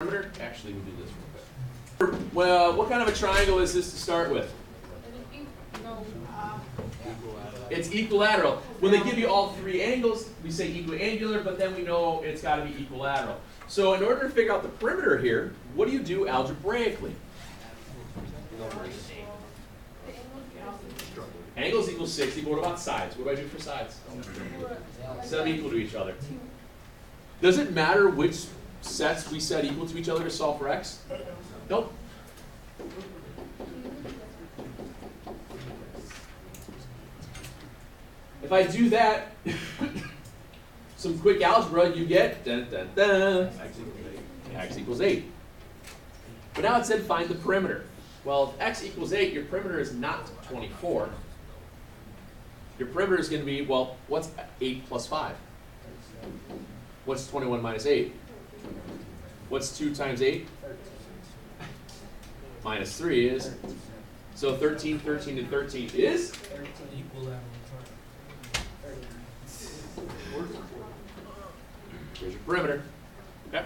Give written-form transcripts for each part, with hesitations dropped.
perimeter. Actually, we do this real quick. Well, what kind of a triangle is this to start with? It's equilateral. When they give you all three angles, we say equiangular, but then we know it's got to be equilateral. So in order to figure out the perimeter here, what do you do algebraically? Angles equals 60, but what about sides? What do I do for sides? Set them equal to each other. Does it matter which sets we set equal to each other to solve for x? Nope. If I do that, some quick algebra, you get x equals 8. But now it said find the perimeter. Well, if x equals 8, your perimeter is not 24. Your perimeter is going to be, well, what's 8 plus 5? What's 21 minus 8? What's 2 times 8? Minus 3 is, so 13, 13, and 13 is? Here's your perimeter. Okay?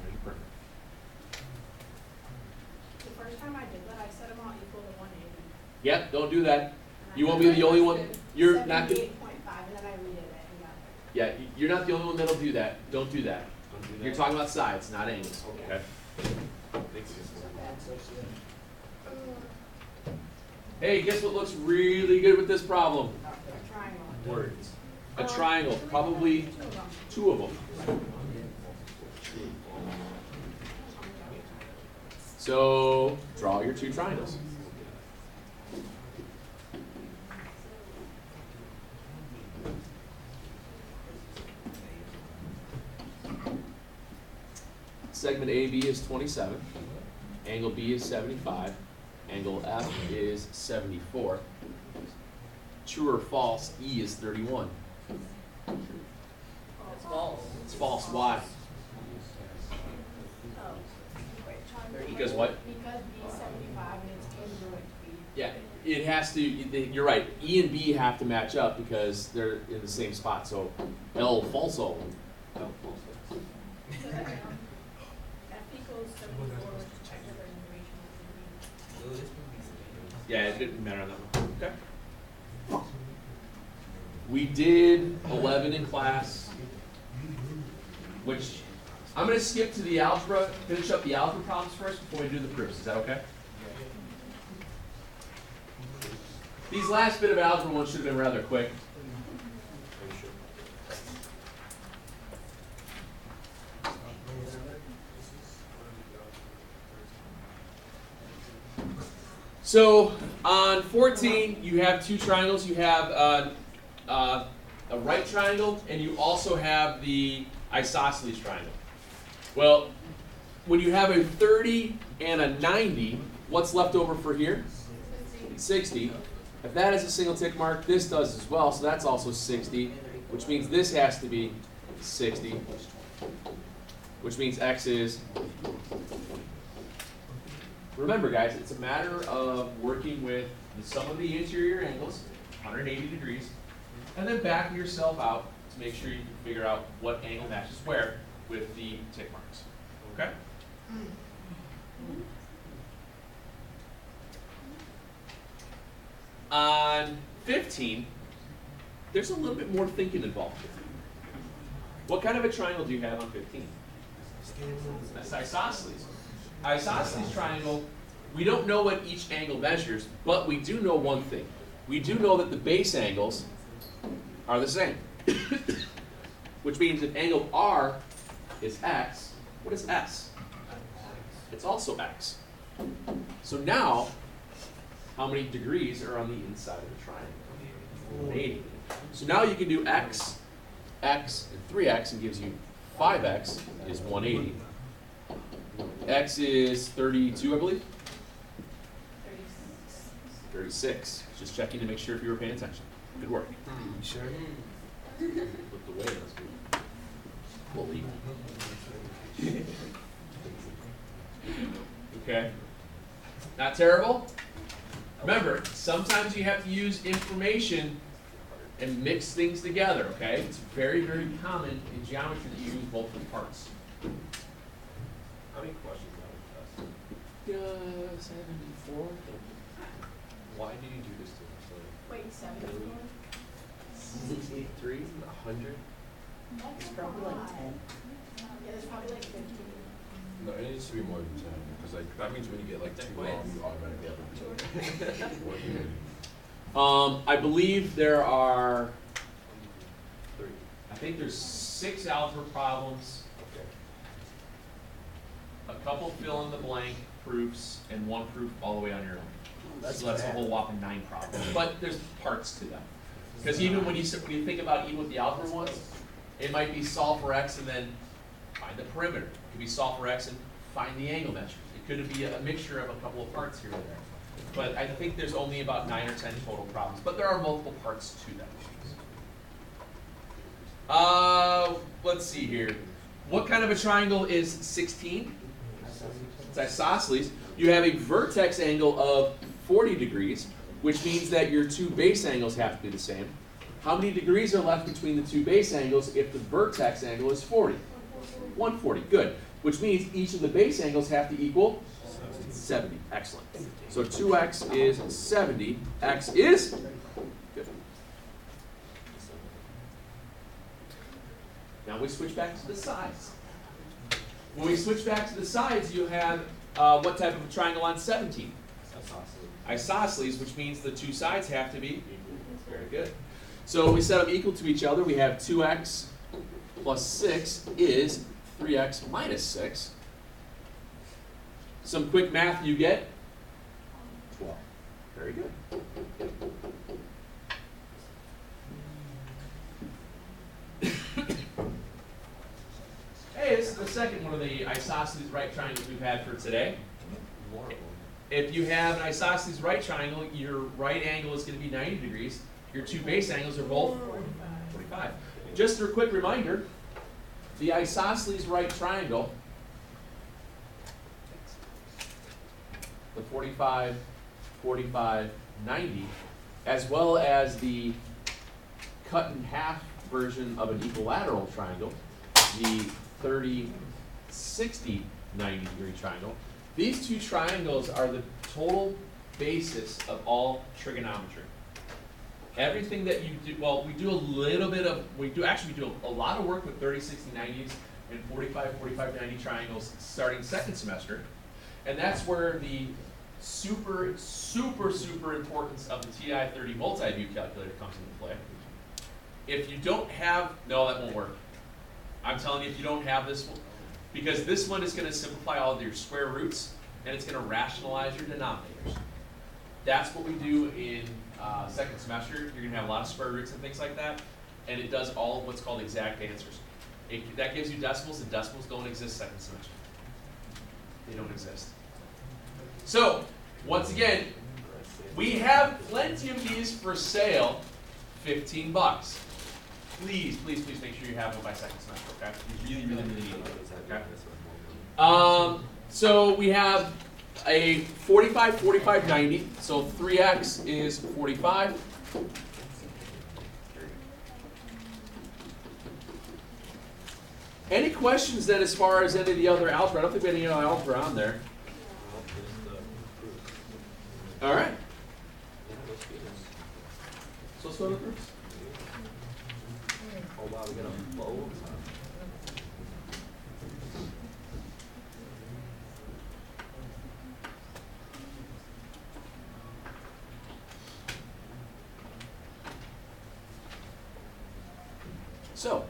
Here's your perimeter. The first time I did that, I set them all equal to 180. Yep, don't do that. You won't be the only one. You're not going to. 78.5, and then I redid it and got it. Yeah, you're not the only one that'll do that. Don't do that. You're talking about sides, not angles. Okay. Hey, guess what looks really good with this problem? A triangle. Words. A triangle, probably two of them. So draw your two triangles. Segment AB is 27, angle B is 75, angle F is 74. True or false, E is 31. It's false. It's false. Why? Because what? Because B is 75 and it's congruent to B. Yeah, it has to, you're right, E and B have to match up because they're in the same spot, so L falso. L falso. F equals 74, which is checker integration. Yeah, it didn't matter on that one. Okay. We did 11 in class, which I'm going to skip to the algebra, finish up the algebra problems first before we do the proofs. Is that okay? These last bit of algebra ones should have been rather quick. So on 14, you have two triangles. You have a right triangle, and you also have the isosceles triangle. Well, when you have a 30 and a 90, what's left over for here? 60. If that has a single tick mark, this does as well, so that's also 60, which means this has to be 60, which means x is. Remember, guys, it's a matter of working with the sum of the interior angles, 180 degrees, and then backing yourself out to make sure you can figure out what angle matches where with the tick marks. Okay? On 15, there's a little bit more thinking involved. What kind of a triangle do you have on 15? That's isosceles. Isosceles triangle, we don't know what each angle measures, but we do know one thing. We do know that the base angles are the same. Which means if angle R is x, what is S? It's also x. So now, how many degrees are on the inside of the triangle? 180. So now you can do x, x, and 3x, and gives you 5x is 180. X is 32, I believe? 36. Just checking to make sure if you were paying attention. Good work. You sure? Looked away, that's good. We'll leave. Okay. Not terrible? Remember, sometimes you have to use information and mix things together, okay? It's very, very common in geometry that you use multiple parts. 74? Why did you do this to us? Wait, 74? 63? 100? It's probably like 10. Yeah, it's probably like 15. No, it needs to be more than 10, because like, that means when you get like too long, you automatically have to do it. I believe there are, I think there's 6 algebra problems, a couple fill in the blank proofs, and 1 proof all the way on your own. So that's a whole whopping 9 problems. But there's parts to them. Because even when you think about even with the algebra ones, it might be solve for x and then find the perimeter. It could be solve for x and find the angle measures. It could be a mixture of a couple of parts here and there. But I think there's only about 9 or 10 total problems. But there are multiple parts to them. Let's see here. What kind of a triangle is 16? It's isosceles. You have a vertex angle of 40 degrees, which means that your 2 base angles have to be the same. How many degrees are left between the 2 base angles if the vertex angle is 40? 140, good. Which means each of the base angles have to equal 70. Excellent. So 2x is 70. X is? Good. Now we switch back to the sides. When we switch back to the sides, you have what type of a triangle on 17? Isosceles, which means the 2 sides have to be very good. So we set them equal to each other. We have 2x plus 6 is 3x minus 6. Some quick math you get? 12. Very good. Hey, this is the second one of the isosceles right triangles we've had for today. If you have an isosceles right triangle, your right angle is going to be 90 degrees. Your 2 base angles are both 45. Just a quick reminder, the isosceles right triangle, the 45, 45, 90, as well as the cut in half version of an equilateral triangle, the 30, 60, 90 degree triangle. These 2 triangles are the total basis of all trigonometry. Everything that you do, well, we do a little bit of, we do a lot of work with 30, 60, 90s and 45, 45, 90 triangles starting second semester. And that's where the super importance of the TI-30 multi-view calculator comes into play. If you don't have, no, that won't work. I'm telling you, if you don't have this one, because this one is going to simplify all of your square roots, and it's going to rationalize your denominators. That's what we do in second semester. You're going to have a lot of square roots and things like that, and it does all of what's called exact answers. That gives you decimals, and decimals don't exist second semester. They don't exist. So, once again, we have plenty of these for sale, 15 bucks. Please, please, please make sure you have one by second semester, okay? You really, really, really need it, okay? So we have a 45, 45, 90. So 3x is 45. Any questions then as far as any of the other algebra? I don't think we have any other algebra on there. All right. So let's go to the proofs. Oh wow, we got a bow. So,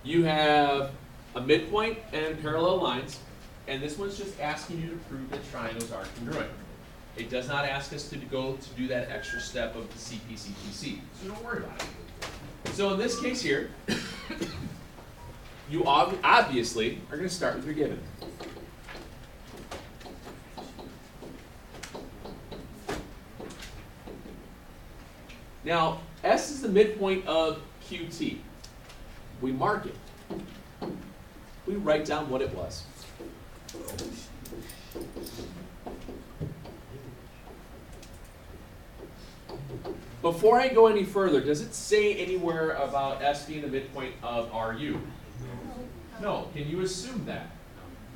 you have a midpoint and parallel lines, and this one's just asking you to prove that triangles are congruent. It does not ask us to go to do that extra step of the CPCPC, so don't worry about it. So in this case here, you obviously are going to start with your given. Now, S is the midpoint of QT. We mark it. We write down what it was. Before I go any further, does it say anywhere about S being the midpoint of RU? No. Can you assume that?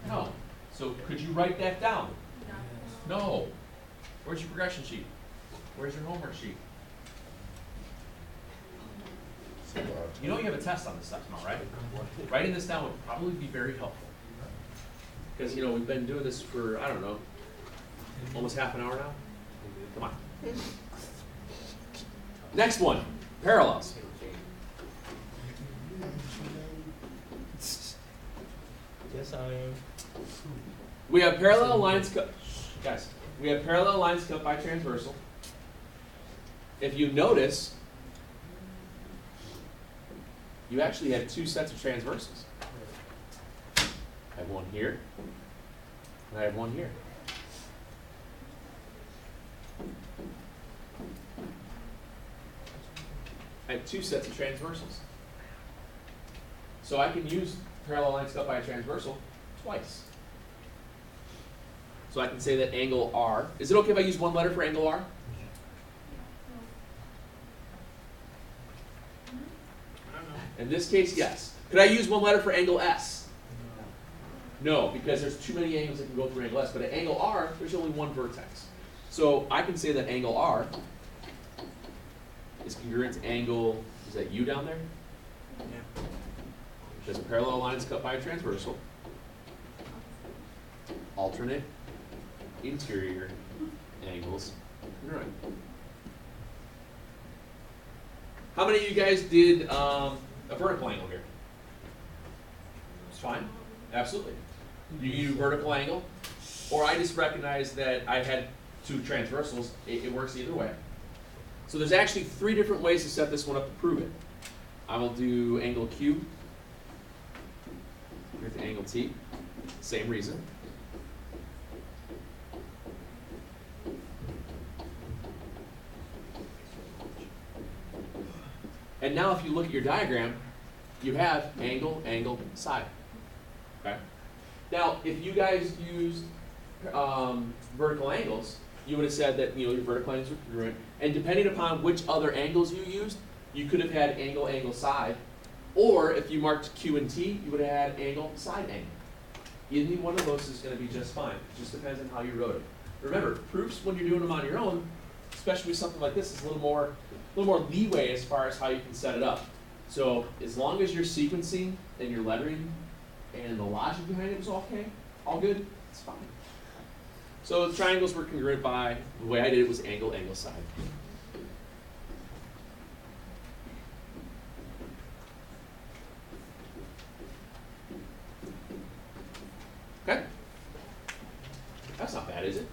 No. So could you write that down? No. Where's your progression sheet? Where's your homework sheet? You know you have a test on this stuff tomorrow, right? Writing this down would probably be very helpful. Because, you know, we've been doing this for, I don't know, almost half an hour now. Come on. Next one, parallels. Yes, I am. We have parallel lines cut, guys, we have parallel lines cut by transversal. If you notice, you actually have two sets of transversals. I have one here, and I have one here. I have two sets of transversals. So I can use parallel lines cut by a transversal twice. So I can say that angle R, is it okay if I use one letter for angle R? In this case, yes. Could I use one letter for angle S? No, because there's too many angles that can go through angle S. But at angle R, there's only one vertex. So I can say that angle R is congruent to angle, is that U down there? Yeah. There's parallel lines cut by a transversal. Alternate interior angles congruent. How many of you guys did a vertical angle here? It's fine. Absolutely. You can do vertical angle, or I just recognized that I had two transversals. It works either way. So there's actually three different ways to set this one up to prove it. I will do angle Q with angle T, same reason. And now if you look at your diagram, you have angle, angle, side. Okay? Now, if you guys used vertical angles, you would have said that your vertical angles were congruent. And depending upon which other angles you used, you could have had angle, angle, side. Or if you marked Q and T, you would have had angle, side angle. Any one of those is going to be just fine. It just depends on how you wrote it. Remember, proofs when you're doing them on your own, especially with something like this, is a little more leeway as far as how you can set it up. So as long as your sequencing and your lettering and the logic behind it was okay, all good, it's fine. So the triangles were congruent by, the way I did it was angle, angle, side. Okay? That's not bad, is it?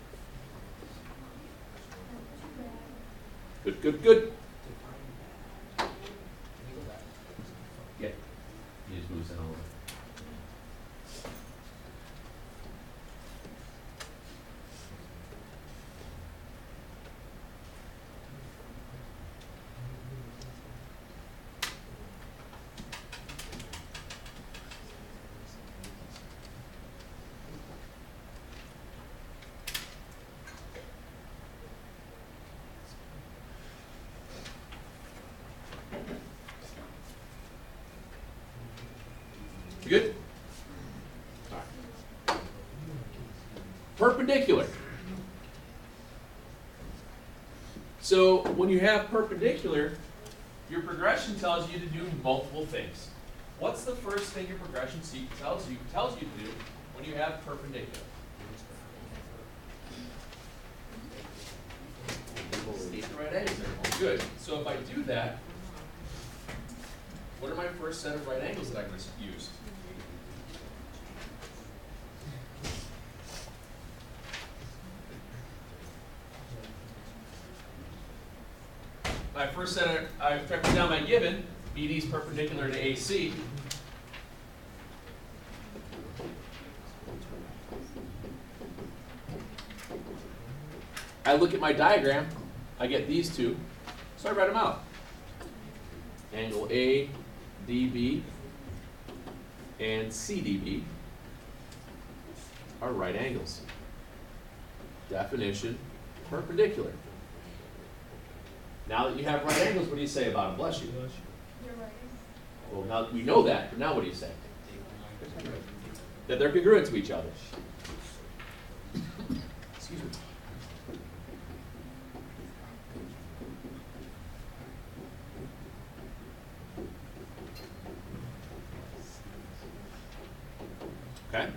Good, good, good. Yeah. You just move it over. You good? All right. Perpendicular. So when you have perpendicular, your progression tells you to do multiple things. What's the first thing your progression sheet tells you to do when you have perpendicular? State the right angles there. Good. So if I do that, what are my first set of right angles that I'm going to use? My first set of, I've written down my given, BD is perpendicular to AC. I look at my diagram, I get these two, so I write them out. Angle A, DB, and CDB are right angles. Definition, perpendicular. Now that you have right angles, what do you say about them? Bless you. You're right. Well, now we know that, but now what do you say? That they're congruent to each other. Excuse me. Okay?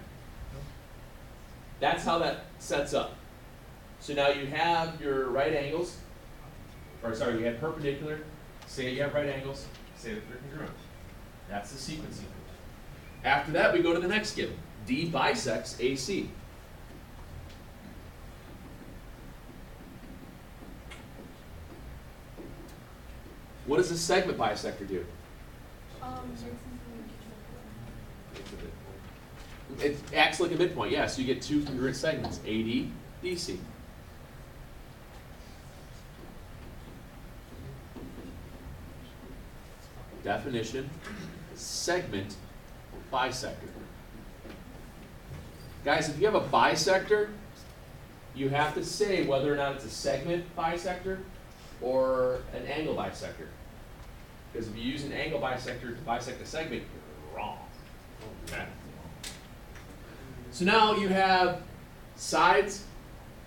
That's how that sets up. So now you have your right angles, or sorry, you have perpendicular, say you have right angles, say that they're congruent. That's the sequencing. After that, we go to the next given. D bisects AC. What does a segment bisector do? It acts like a midpoint, yeah, so you get two congruent segments, AD, DC. Definition, segment bisector. Guys, if you have a bisector, you have to say whether or not it's a segment bisector or an angle bisector. Because if you use an angle bisector to bisect a segment, you're wrong. Okay. So now you have sides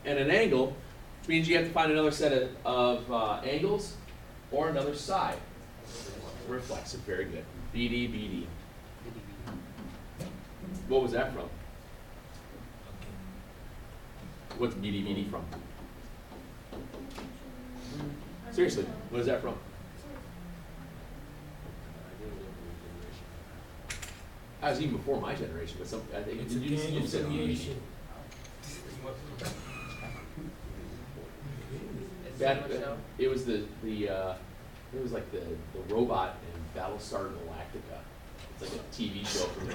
and an angle, which means you have to find another set of angles or another side. Reflexive, very good. BD, BD. What was that from? What's BD, BD from? Seriously, what is that from? That was even before my generation, but some, I think It's you again, said BD. That, it was it was like the robot in Battlestar Galactica. It's like a TV show from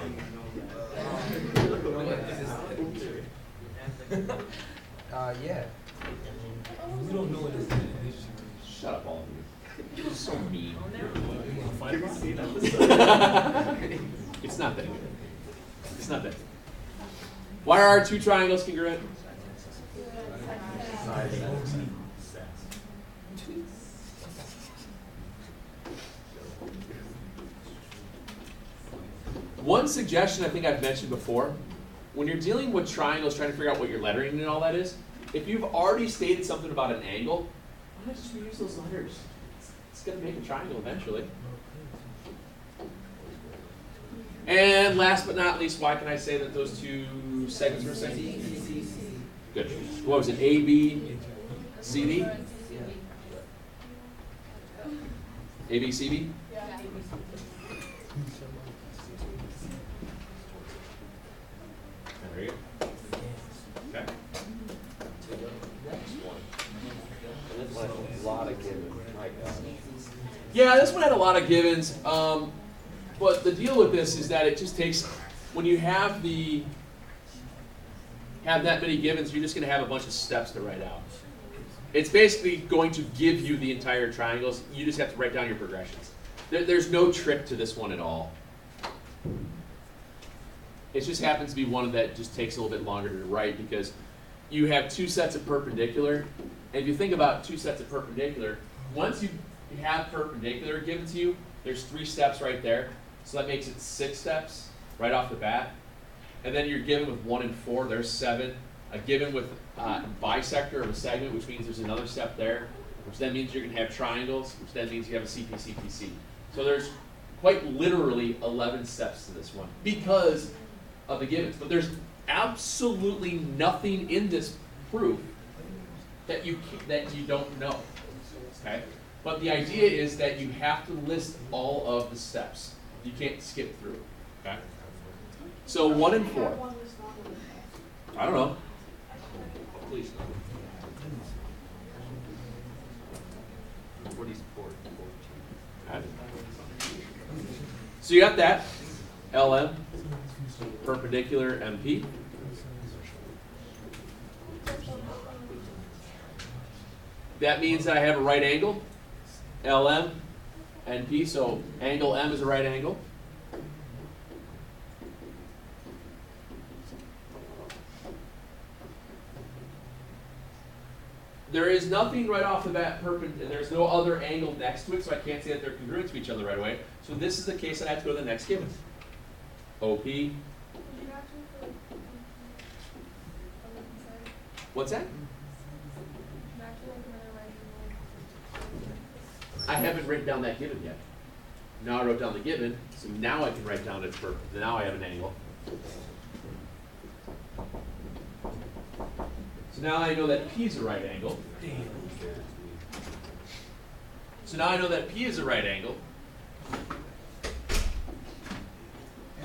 yeah. We don't know what this is. Shut up, all of you. You're so mean. You wanna fight about it? It's not that good. It's not that good. Why are our two triangles congruent? One suggestion I think I've mentioned before, when you're dealing with triangles, trying to figure out what your lettering and all that is, if you've already stated something about an angle, why not just reuse those letters? It's going to make a triangle eventually. And last but not least, why can I say that those two segments were the same? Good. What was it? A, B, C, D? A, B, C, D? There you go. Okay. Next one. And this one has a lot of givens. My God. Yeah, this one had a lot of givens. But the deal with this is that it just takes, when you have that many givens, you're just going to have a bunch of steps to write out. It's basically going to give you the entire triangles. You just have to write down your progressions. There's no trick to this one at all. It just happens to be one that just takes a little bit longer to write because you have two sets of perpendicular. And if you think about two sets of perpendicular, once you have perpendicular given to you, there's 3 steps right there. So that makes it 6 steps right off the bat. And then you're given with 1 and 4, there's 7. A given with bisector of a segment, which means there's another step there, which then means you're going to have triangles, which then means you have a CP-CPC. So there's quite literally 11 steps to this one because of the givens. But there's absolutely nothing in this proof that you don't know. Okay? But the idea is that you have to list all of the steps. You can't skip through. Okay? So 1 and 4. I don't know. Please. 44, 14. So you got that. LM, perpendicular MP. That means that I have a right angle, LM, NP, so angle M is a right angle. There is nothing right off the bat perpendicular, there's no other angle next to it, so I can't say that they're congruent to each other right away. So this is the case that I have to go to the next given. OP. What's that? I haven't written down that given yet. Now I wrote down the given, so now I can write down its now I have an angle. So now I know that P is a right angle. So now I know that P is a right angle. Hey,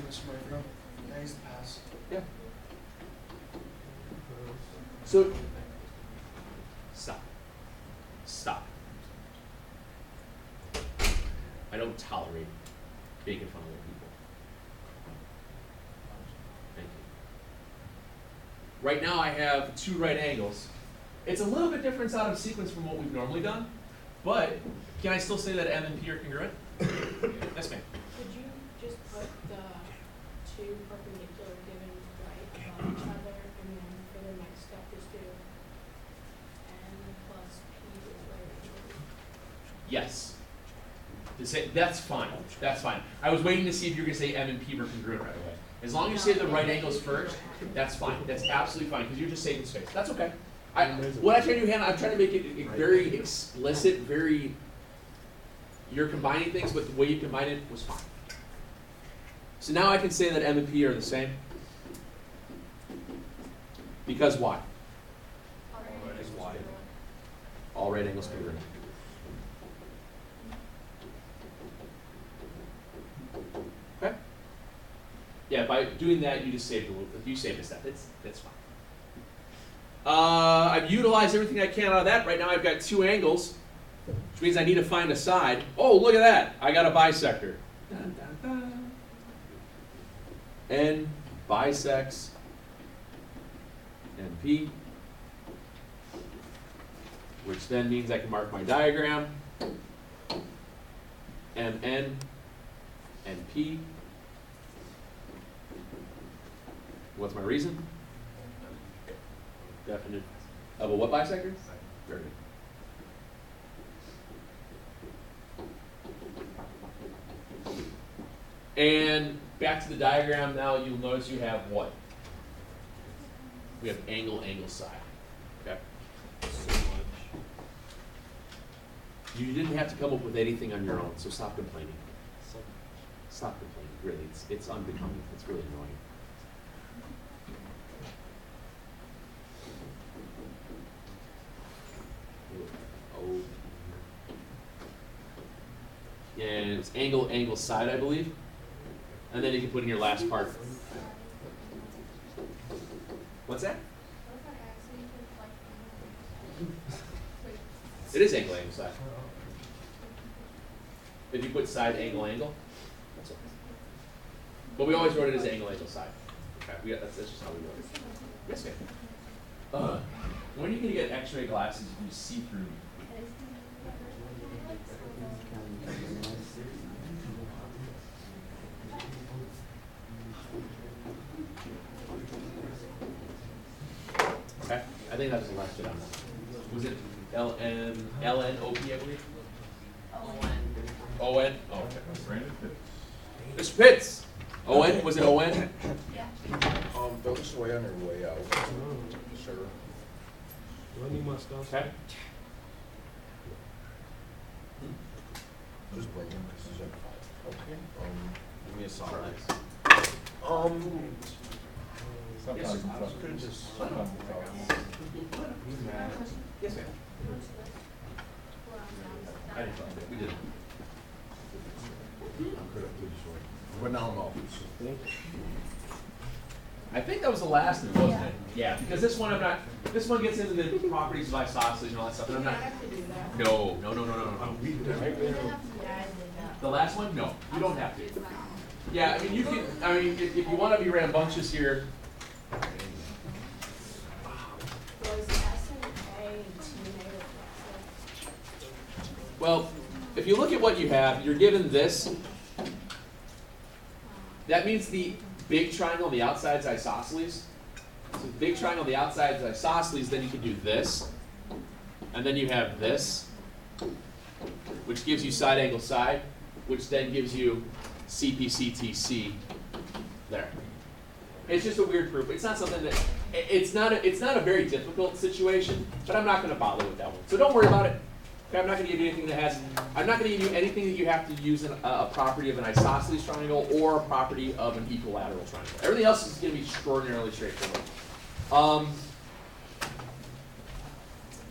Mr. Murphy, can I use the pass? Yeah. So, stop. Stop. I don't tolerate making fun of other people. Thank you. Right now I have two right angles. It's a little bit different out of sequence from what we've normally done, but can I still say that M and P are congruent? Yes, ma'am. Could you just put the two perpendicular given right above each other, and then for the next step just do n plus p is right angle? Yes. To say, that's fine. That's fine. I was waiting to see if you were going to say M and P were congruent right away. As long as you say the right angles first, that's fine. That's absolutely fine because you're just saving space. That's okay. What I try to do, Hannah, I'm trying to make it very explicit, very. You're combining things, but the way you combine it was fine. So now I can say that M and P are the same. Because why? All right angles congruent. Okay. Yeah, by doing that, you just saved a little. You saved a step. That's fine. I've utilized everything I can out of that. Right now, I've got two angles, which means I need to find a side. Oh, look at that! I got a bisector. Dun, dun, dun. N bisects NP, which then means I can mark my diagram. MN NP. What's my reason? Definite of a what bisector? Very good. And back to the diagram now, you'll notice you have what? We have angle, angle, side. Okay? You didn't have to come up with anything on your own, so stop complaining. Stop complaining, really. It's unbecoming. It's really annoying. Oh. And it's angle, angle, side, I believe. And then you can put in your last part. What's that? It is angle, angle, side. If you put side, angle, angle, that's okay. But we always wrote it as angle, angle, side. Okay, that's just how we wrote it. Yes, ma'am. When are you going to get x-ray glasses you can see through me? Okay, I think that was the last bit on that. Was it LNOP, I believe? ON? Oh, okay. Mr. Pitts! ON? Was it ON? Yeah. Throw this away on your way out. Sure. Do I need my stuff? Okay. Just bring him because he's at 5. Okay. Give me a solid. Yes, sir. Could just. Yes, ma'am. I didn't thought that. We did. But now I'm off. I think that was the last of it, wasn't it? Yeah, because this one I'm not. This one gets into the properties of isosceles and all that stuff, and I'm not. have to do that. No. The last one? No, you don't have to. Yeah, I mean you can. I mean, if you want to be rambunctious here. Was S and A and T negative reflexive? Well, if you look at what you have, you're given this. That means the big triangle on the outside is isosceles. So the big triangle on the outside is isosceles, then you can do this. And then you have this, which gives you side angle side, which then gives you CPCTC there. It's just a weird proof. It's not something that, it's not a very difficult situation, but I'm not going to bother with that one. So don't worry about it. Okay, I'm not going to give you anything that has, I'm not going to give you anything that you have to use a property of an isosceles triangle or a property of an equilateral triangle. Everything else is going to be extraordinarily straightforward.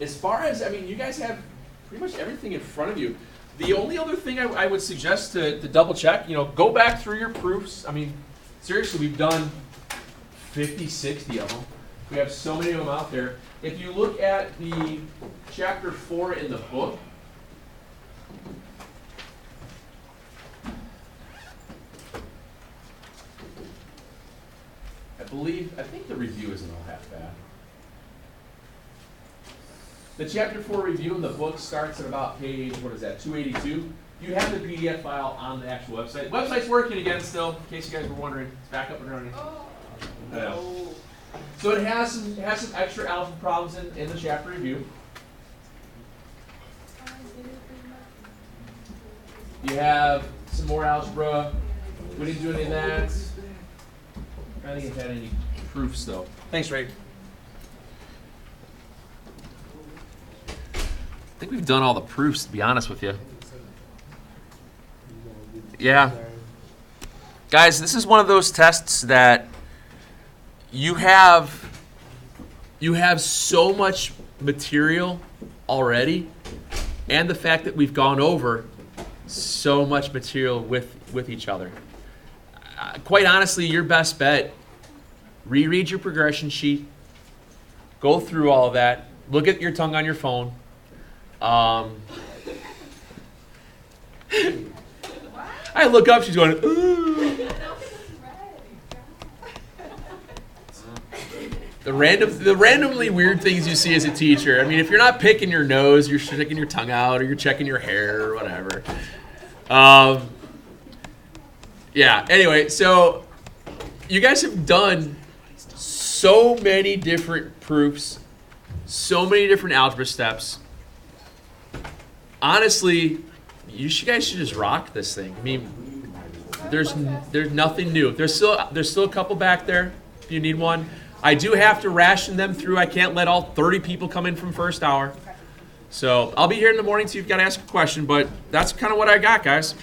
as far as, I mean, you guys have pretty much everything in front of you. The only other thing I would suggest to double check, go back through your proofs. I mean, seriously, we've done 50, 60 of them. We have so many of them out there. If you look at the chapter 4 in the book, I think the review isn't all half bad. The chapter 4 review in the book starts at about page, 282. You have the PDF file on the actual website. Website's working again still, in case you guys were wondering. It's back up and running. I know. So it has some extra algebra problems in the chapter review. You have some more algebra. We didn't do any of that. I don't think it had any proofs though. Thanks, Ray. I think we've done all the proofs, to be honest with you. Yeah. Guys, this is one of those tests that you have so much material already, and the fact that we've gone over so much material with each other. Quite honestly, your best bet, reread your progression sheet, go through all of that, look at your tongue on your phone. I look up, she's going, ooh. The randomly weird things you see as a teacher. I mean, if you're not picking your nose, you're sticking your tongue out, or you're checking your hair, or whatever. Yeah, anyway, so you guys have done so many different proofs, so many different algebra steps. Honestly, guys should just rock this thing. I mean, there's nothing new. There's still a couple back there if you need one. I do have to ration them through. I can't let all 30 people come in from first hour. So I'll be here in the morning, so you've got to ask a question, but that's kind of what I got, guys.